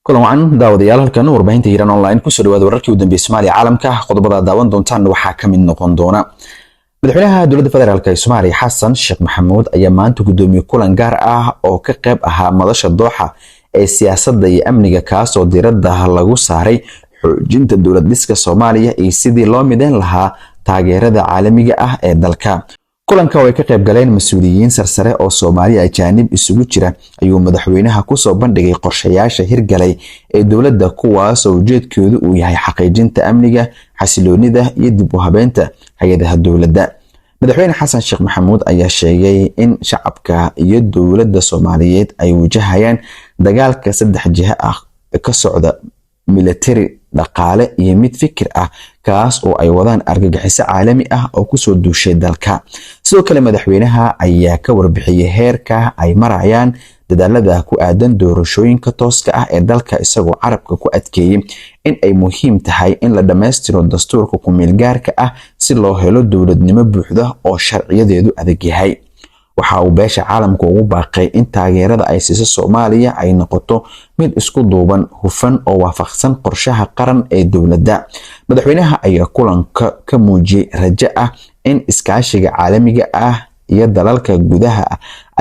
kulan wacan daawadayaal halkan warbaahinta Hiiraan online ku soo dhawaada wararkii u dambeeyay Soomaaliya caalamka qodobada daawan doontaan waxaa ka mid noqon doona madaxweynaha dowladda federaalka ee Soomaaliya Xasan Sheekh Maxamuud ayaa maanta gudoomiyay kulan gaar ah oo ka qayb ahaa madasha Dooxa ee siyaasadda iyo amniga kaas oo diiradda lagu saaray xoojinta dowlad dhiska Soomaaliya iyo sidii loo mideyn lahaa taageerada caalamiga ah ee dalka kulanka way ka qayb galeen mas'uuliyiin sarsare oo Soomaaliya ajaanib isugu jira ayuu madaxweynaha ku soo bandhigay qorshayaasha hirgalay ee dowladda kuwaas oo ujeedkoodu uu yahay xaqiijinta amniga xasiloonida iyo dib u habeynta hay'adaha dowladda madaxweyne Xasan Sheekh Maxamuud ayaa sheegay in shacabka iyo dowladda Soomaaliyeed ay wajahayaan dagaalka saddex jiha ah ka socda military dhaqaale iyo mid fikir ah kaas oo ay wadaan argagixiso caalami ah oo ku soo duushay dalka sidoo kale madaxweynaha ayaa ka warbixiyay heerka ay marayaan dadaalada ku aadan doorashooyinka tooska ah ee dalka isagoo carabka ku adkeeyay in ay muhiim tahay in la dhameystiro dastuurka ku meel gaarka ah si loo helo dowladnimo buuxda oo sharciyadeedu adag yahay waxa uu beesha caalamka ugu baaqay in taageerada ay siiso Soomaaliya ay noqoto mid isku duuban hufan oo waafaqsan qorshaha qaran ee dowladda madaxweynaha ayaa kulanka ka muujiyay rajo ah in iskaashiga caalamiga ah iyo dalalka gudaha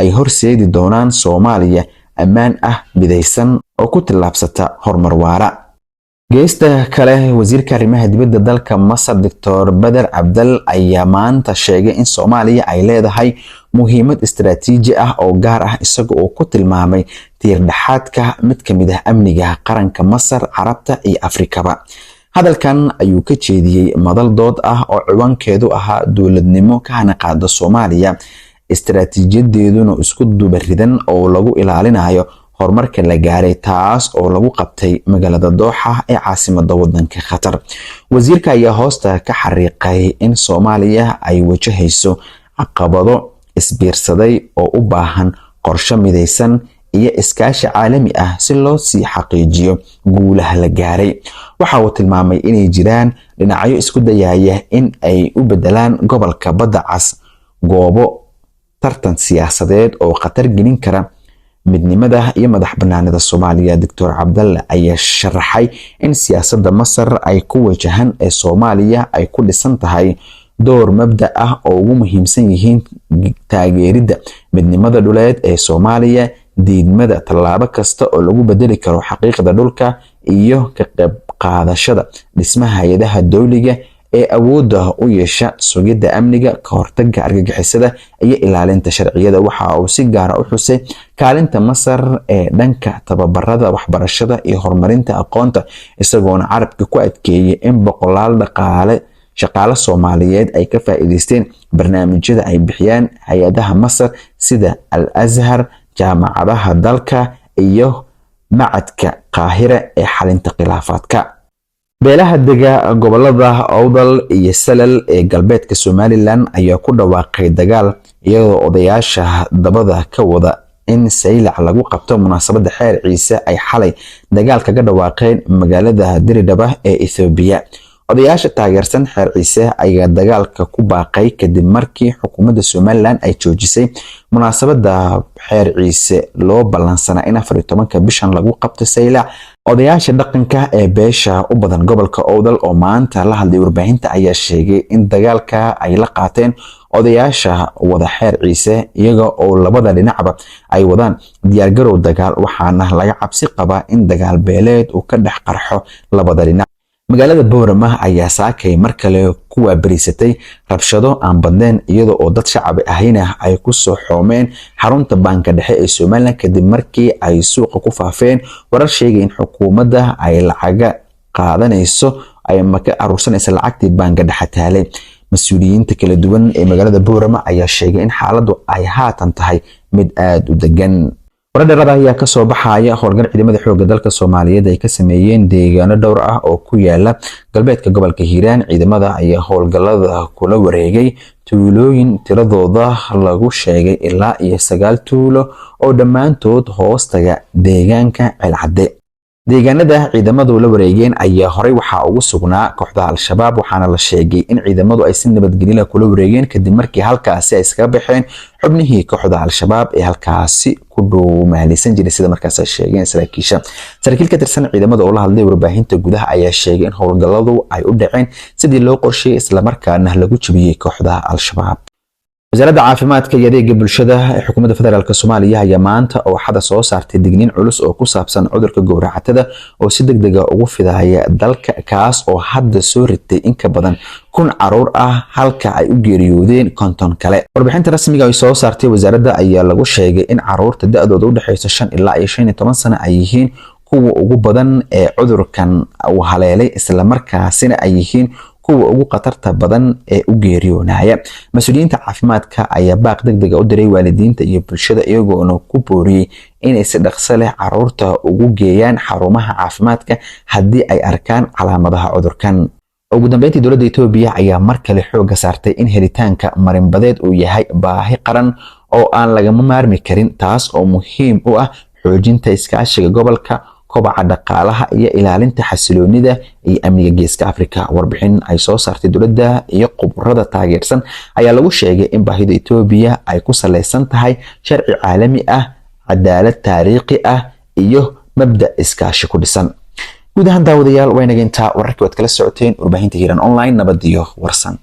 ay horseedi doonaan Soomaaliya ammaan ah midaysan oo ku tilaabsata horumar waara geesta kale wasiirka arrimaha dibadda dalka Masar Dr. Badr Abdal ayaa maanta sheegay in Soomaaliya ay leedahay muhiimad istiraatiiji ah oo gaar ah isaga oo ku tilmaamay tiir dhaxaadka mid kamid ah amniga qaranka Masar, Carabta iyo Afrikaba hadalkan ayuu ka jeediyay madal dood ah oo ciwaankeedu ahaa dowladnimo ka hanaqaada Soomaaliya istiraatiijiyadeeduna isku dubaridan oo lagu ilaalinayo horumarka la gaaray taas oo lagu qabtay magaalada Dooxa ee caasimadda waddanka Qatar wasiirka ayaa hoosta ka xariiqay in Soomaaliya ay wajahayso caqabado isbiirsaday oo u baahan qorshe midaysan iyo iskaashi caalami ah si loo sii xaqiijiyo guulaha la gaaray waxa uu tilmaamay inay jiraan dhinacyo isku dayaya in ay u bedelaan gobolka Badda Cas goobo tartan siyaasadeed oo khatar gelin kara midnimada iyo madax banaanida Soomaaliya Dr. Abdalla ayaa sharaxay in siyaasadda Masar ay ku wajahan ee Soomaaliya ay ku dhisan tahay door mabda ah oo ugu muhiimsan yihiin taageerida midnimada dhuleed ee Soomaaliya diidmada tallaabo kasta oo lagu bedeli karo xaqiiqda dhulka iyo ka qayb qaadashada dhismaha hay'adaha dawliga ee awoodda u yeesha sugidda amniga ka hortagga argagixisada iyo ilaalinta sharciyada waxa uu si gaar ah u xusay kaalinta Masar ee dhanka tababarada waxbarashada iyo horumarinta aqoonta isagoona carabka ku adkeeyay in boqolaal shaqaale Soomaaliyeed ay ka faa'iideysteen barnaamijyada ay bixiyaan hay'adaha Masar sida Al-Azhar jaamacadaha dalka iyo macadka Qaahira ee xalinta khilaafaadka beelaha dega gobolada Awdal iyo Salal ee galbeedka Somaliland ayaa ku dhawaaqay dagaal iyadoo odayaasha dabada ka wada in Saylac lagu qabto munaasabada xeer Ciise ay xalay dagaal kaga dhawaaqeen magaalada Diridhaba ee Itoobiya odayaasha taageersan xeer Ciise ayaa dagaalka ku baaqay kadib markii xukuumadda Somaliland ay joojisay munaasabada xeer Ciise loo balansanaa in 14 bishan lagu qabto Saylac odayaasha dhaqanka ee beesha u badan gobolka Awdal oo maanta la hadlay warbaahinta ayaa sheegay in dagaalka ay la qaateen odayaasha wada xeer Ciise iyaga oo labada dhinacba ay wadaan diyaar garow dagaal waxaana laga cabsi qabaa in dagaal beeleed uu ka dhex qarxo labada dhinac magaalada Boorama ayaa saakay mar kale ku waabariisatay rabshado aan badnayn iyada oo dad shacab ahayna ay ku soo xoomeen xarunta banka dhexe ee Soomaaliland kadib markii ay suuqa ku faafeen warar sheegay in xukuumadda ay lacaga qaadanayso ay maka arursanaysa lacagtii banka dhexe taalay mas'uuliyiinta kala duwan ee magaalada Boorama ayaa sheegay in xaaladdu ay haatan tahay mid aad u degan waradharada ayaa ka soo baxaya howlgal ciidamada xoogga dalka Soomaaliyeed ay ka sameeyeen deegaano dhowr ah oo ku yaala galbeedka gobolka Hiiraan ciidamada ayaa howlgalada kula wareegay tuulooyin tiradooda lagu sheegay ilaa iyo 9 tuulo oo dhammaantood hoostaga deegaanka Celcadde deegaanada ciidamadu la wareegeen ayaa horey waxaa ugu sugnaa kooxda al-shabaab waxaana la sheegay in ciidamadu ay si nabadgelyo kula wareegeen kadib markii halkaasi ay iskaga baxeen xubnihii kooxda al-shabaab ee halkaasi ku dhuumaalaysan jiray sida markaas ay sheegeen saraakiil ka tirsan ciidamada oo la hadlay warbaahinta gudaha ayaa sheegay in howlgalladu ay u dhaceen sidii loo qorsheeyay isla markaana lagu jabiyay kooxda al-shabaab. wasaaradda caafimaadka iyo adeegga bulshada ee xukuumadda federaalk Soomaaliya ayaa maanta oo xada soo saartay digniin culus oo ku saabsan cudurka gowracatada oo si degdeg ah ugu fidaya dalka kaas oo hadda soo ritay in ka badan 1,000 caruur ah halka ay u geeriyoodeen 50 kale. warbixinta rasmiga ah oo soo saartay wasaaradda ayaa lagu sheegay in caruurta da'dooda u dhaxaysa 5 ilaa 15 sano ay yihiin kuwa ugu badan ee cudurkan uu haleelay isla markaasina ay yihiin kuwa ugu khatarta badan ee u geeriyoonaya. mas'uuliyiinta caafimaadka ayaa baaq degdeg ah u diray waalidiinta iyo bulshada iyagoona ku booriyay inay si dhaqso leh caruurta ugu geeyaan xarumaha caafimaadka haddii ay arkaan calaamadaha cudurkan. ugu dambeyntii dowladda Itoobiya ayaa mar kale xoogga saartay in helitaanka marinbadeed uu yahay baahi qaran oo aan lagama maarmi karin taas oo muhiim u ah xoojinta iskaashiga gobolka kobaca dhaqaalaha iyo ilaalinta xasiloonida iyo amniga geeska Afrika. warbixin ay soo saartay dowladda iyo khubarada taageersan ayaa lagu sheegay in baahida Itoobiya ay ku saleysan tahay sharci caalami ah, cadaalad taariikhi ah iyo mabda' iskaashi ku dhisan. guud ahaan daawadayaal waynaga intaa wararkii waad kala socoteen warbaahinta Hiiraan Online nabad iyo warsan.